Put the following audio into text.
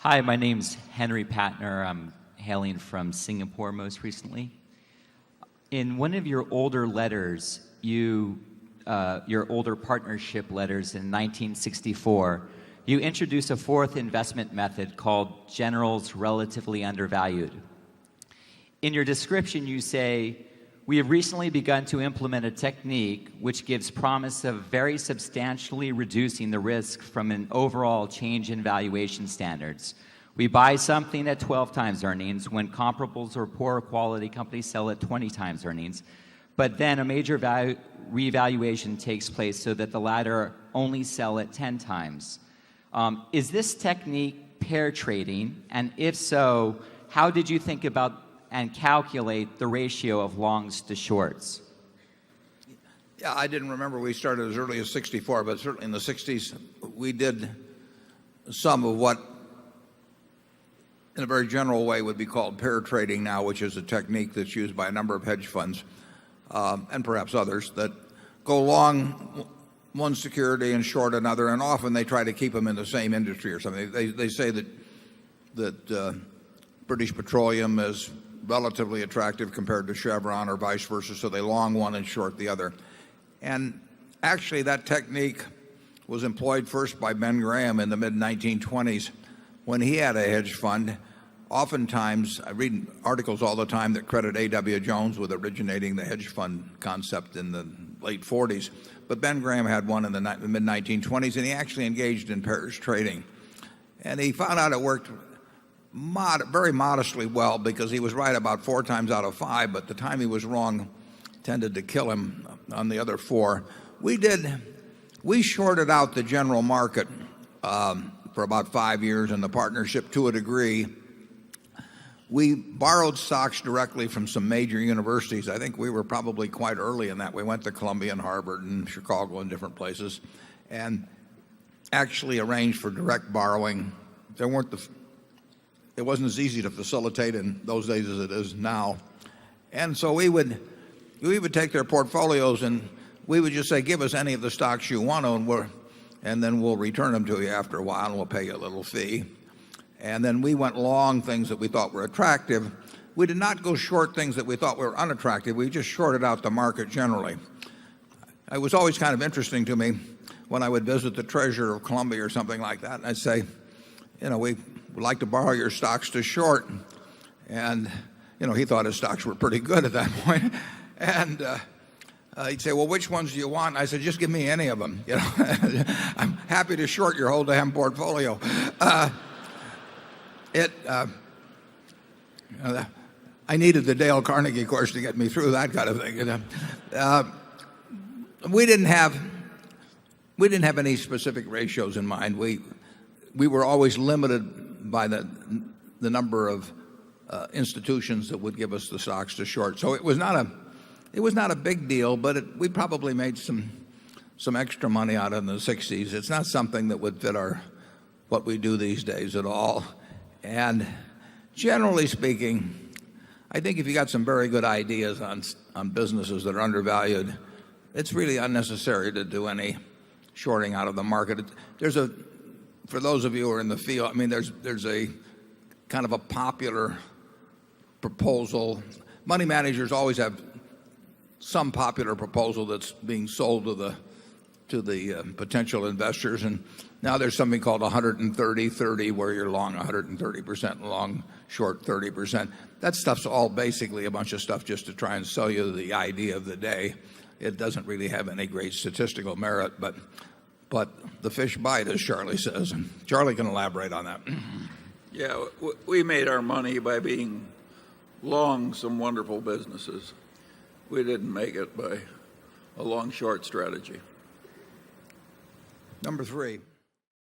Hi, my name's Henry Patner. I'm hailing from Singapore most recently. In one of your older letters, your older partnership letters in 1964, you introduced a fourth investment method called Generals Relatively Undervalued. In your description, you say, "We have recently begun to implement a technique which gives promise of very substantially reducing the risk from an overall change in valuation standards. We buy something at 12 times earnings when comparables or poorer quality companies sell at 20 times earnings, but then a major revaluation takes place so that the latter only sell at 10 times. Is this technique pair trading? And if so, how did you think about and calculate the ratio of longs to shorts?" Yeah, I didn't remember we started as early as 64, but certainly in the 60s we did some of what in a very general way would be called pair trading now, which is a technique that's used by a number of hedge funds and perhaps others that go long one security and short another, and often they try to keep them in the same industry or something. They say that British Petroleum is relatively attractive compared to Chevron or vice versa, so they long one and short the other. And actually that technique was employed first by Ben Graham in the mid-1920s when he had a hedge fund. Oftentimes, I read articles all the time that credit A.W. Jones with originating the hedge fund concept in the late 40s. But Ben Graham had one in the mid-1920s, and he actually engaged in pairs trading. And he found out it worked very modestly well, because he was right about 4 times out of 5, but the time he was wrong tended to kill him on the other 4. We shorted out the general market for about 5 years in the partnership to a degree. We borrowed stocks directly from some major universities. I think we were probably quite early in that. We went to Columbia and Harvard and Chicago and different places and actually arranged for direct borrowing. It wasn't as easy to facilitate in those days as it is now. And so we would take their portfolios and we would just say, "Give us any of the stocks you want to, and then we'll return them to you after a while and we'll pay you a little fee." And then we went long things that we thought were attractive. We did not go short things that we thought were unattractive. We just shorted out the market generally. It was always kind of interesting to me when I would visit the treasurer of Columbia or something like that, and I'd say, "We would like to borrow your stocks to short." And he thought his stocks were pretty good at that point. And he'd say, "Well, which ones do you want?" And I said, "Just give me any of them. I'm happy to short your whole damn portfolio." I needed the Dale Carnegie course to get me through that kind of thing. We didn't have any specific ratios in mind. We were always limited by the number of institutions that would give us the stocks to short. So it was not a big deal, but we probably made some extra money out of it in the 60s. It's not something that would fit what we do these days at all. And generally speaking, I think if you got some very good ideas on businesses that are undervalued, it's really unnecessary to do any shorting out of the market. For those of you who are in the field, I mean, there's a kind of a popular proposal. Money managers always have some popular proposal that's being sold to the potential investors, and now there's something called 130-30, where you're long 130% and long short 30%. That stuff's all basically a bunch of stuff just to try and sell you the idea of the day. It doesn't really have any great statistical merit, but the fish bite, as Charlie says. And Charlie can elaborate on that. Yeah, we made our money by being long some wonderful businesses. We didn't make it by a long short strategy. Number 3.